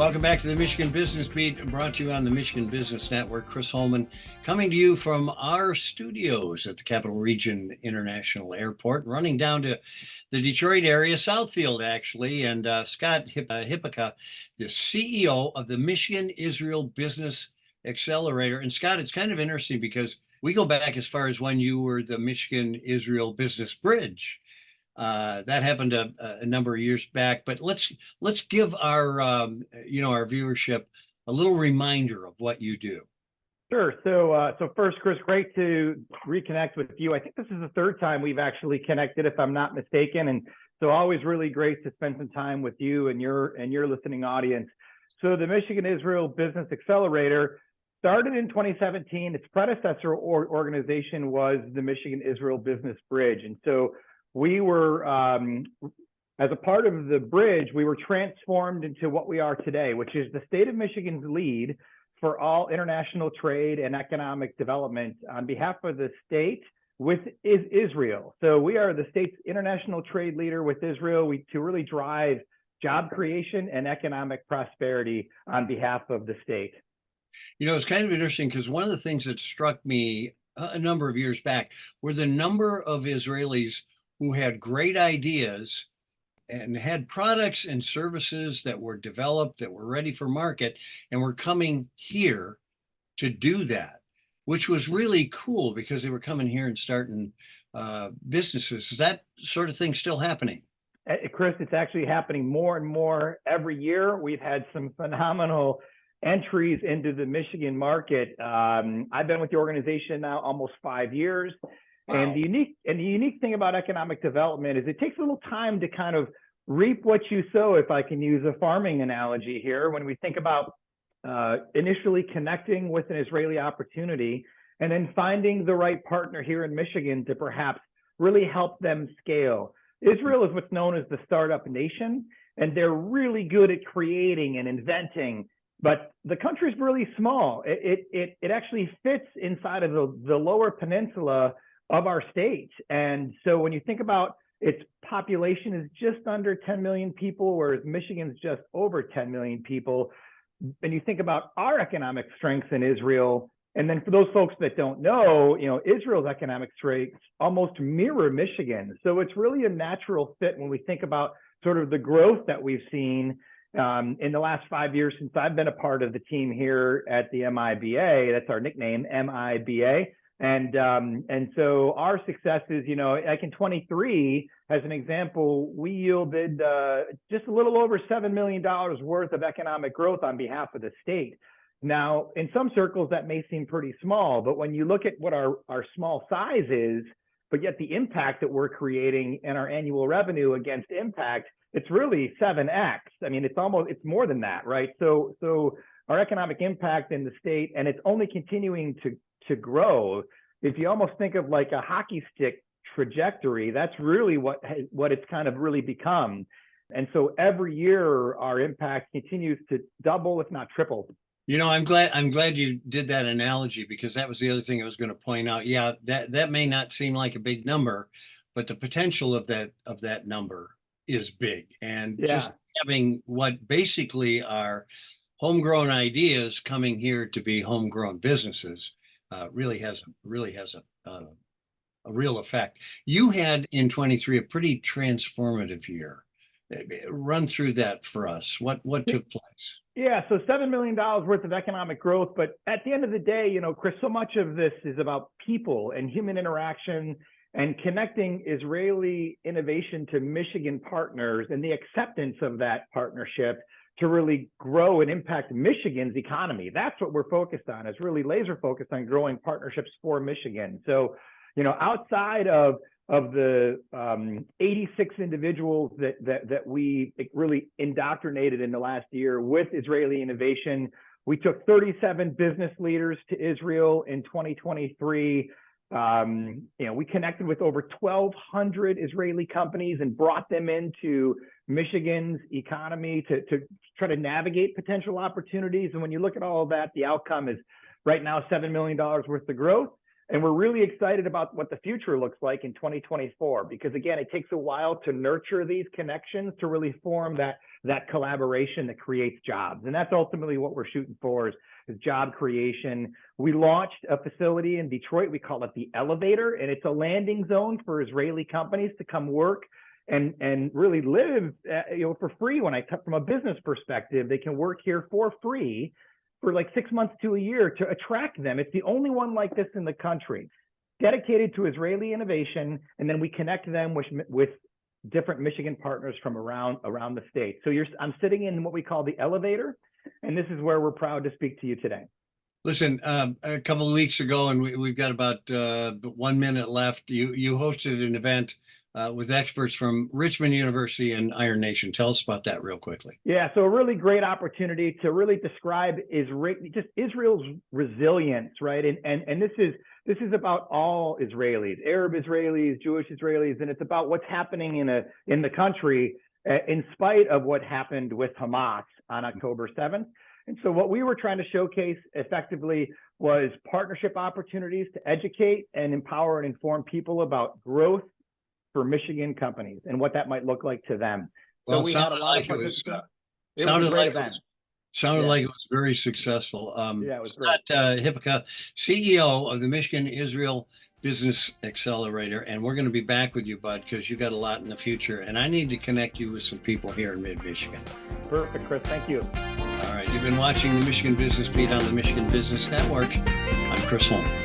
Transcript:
Welcome back to the Michigan Business Beat, brought to you on the Michigan Business Network. Chris Holman coming to you from our studios at the Capital Region International Airport, running down to the Detroit area, Southfield actually, and Scott Hiipakka, the CEO of the Michigan Israel Business Accelerator. And Scott, it's kind of interesting because we go back as far as when you were the Michigan Israel Business Bridge. That happened a number of years back, but let's give our our viewership a little reminder of what you do. Sure. So first, Chris, great to reconnect with you. I think this is the third time we've actually connected, if I'm not mistaken, and so always really great to spend some time with you and your listening audience. So the Michigan Israel Business Accelerator started in 2017. Its predecessor organization was the Michigan Israel Business Bridge, and so we were, as a part of the bridge, we were transformed into what we are today, which is the state of Michigan's lead for all international trade and economic development on behalf of the state with Israel. So we are the state's international trade leader with Israel to really drive job creation and economic prosperity on behalf of the state. You know, it's kind of interesting because one of the things that struck me a number of years back were the number of Israelis who had great ideas and had products and services that were developed, that were ready for market, and were coming here to do that, which was really cool because they were coming here and starting businesses. Is that sort of thing still happening? Chris, it's actually happening more and more every year. We've had some phenomenal entries into the Michigan market. I've been with the organization now almost 5 years. Wow. And the unique thing about economic development is it takes a little time to kind of reap what you sow, if I can use a farming analogy here, when we think about initially connecting with an Israeli opportunity and then finding the right partner here in Michigan to perhaps really help them scale. Israel is what's known as the startup nation, and they're really good at creating and inventing, but the country's really small. It actually fits inside of the lower peninsula of our state. And so when you think about its population is just under 10 million people, whereas Michigan's just over 10 million people. And you think about our economic strengths in Israel, and then for those folks that don't know, Israel's economic strengths almost mirror Michigan. So it's really a natural fit when we think about sort of the growth that we've seen in the last 5 years since I've been a part of the team here at the MIBA. That's our nickname, MIBA. And so our successes, like in 23, as an example, we yielded just a little over $7 million worth of economic growth on behalf of the state. Now, in some circles, that may seem pretty small, but when you look at what our small size is, but yet the impact that we're creating in our annual revenue against impact, it's really 7x. I mean, it's more than that, right? So our economic impact in the state, and it's only continuing to grow. If you almost think of like a hockey stick trajectory, that's really what it's kind of really become. And so every year our impact continues to double, if not triple. I'm glad you did that analogy, because that was the other thing I was going to point out. Yeah, that may not seem like a big number, but the potential of that number is big. And just having what basically are homegrown ideas coming here to be homegrown businesses really has a real effect. You had in 23 a pretty transformative year. Run through that for us. What took place? Yeah, so $7 million worth of economic growth. But at the end of the day, Chris, so much of this is about people and human interaction and connecting Israeli innovation to Michigan partners and the acceptance of that partnership to really grow and impact Michigan's economy. That's what we're focused on, is really laser focused on growing partnerships for Michigan. So, outside of the 86 individuals that we really indoctrinated in the last year with Israeli innovation, we took 37 business leaders to Israel in 2023. We connected with over 1,200 Israeli companies and brought them into Michigan's economy to try to navigate potential opportunities. And when you look at all of that, the outcome is right now $7 million worth of growth. And we're really excited about what the future looks like in 2024, because again, it takes a while to nurture these connections to really form that collaboration that creates jobs. And that's ultimately what we're shooting for is job creation. We launched a facility in Detroit. We call it the Elevator, and it's a landing zone for Israeli companies to come work and really live for free. From a business perspective, they can work here for free for like 6 months to a year to attract them. It's the only one like this in the country, dedicated to Israeli innovation. And then we connect them with different Michigan partners from around the state. So I'm sitting in what we call the Elevator, and this is where we're proud to speak to you today. Listen, a couple of weeks ago, and we've got about 1 minute left, you hosted an event with experts from Richmond University and Iron Nation. Tell us about that real quickly. Yeah, so a really great opportunity to really describe Israel's resilience, right? And this is about all Israelis, Arab Israelis, Jewish Israelis, and it's about what's happening in the country in spite of what happened with Hamas on October 7th. And so what we were trying to showcase effectively was partnership opportunities to educate and empower and inform people about growth for Michigan companies and what that might look like to them. Well, so it sounded like it was very successful. Yeah, it was great. Scott Hiipakka, CEO of the Michigan Israel Business Accelerator, and we're going to be back with you, bud, because you got a lot in the future, and I need to connect you with some people here in mid-Michigan. Perfect, Chris. Thank you. All right, you've been watching the Michigan Business Beat on the Michigan Business Network. I'm Chris Holman.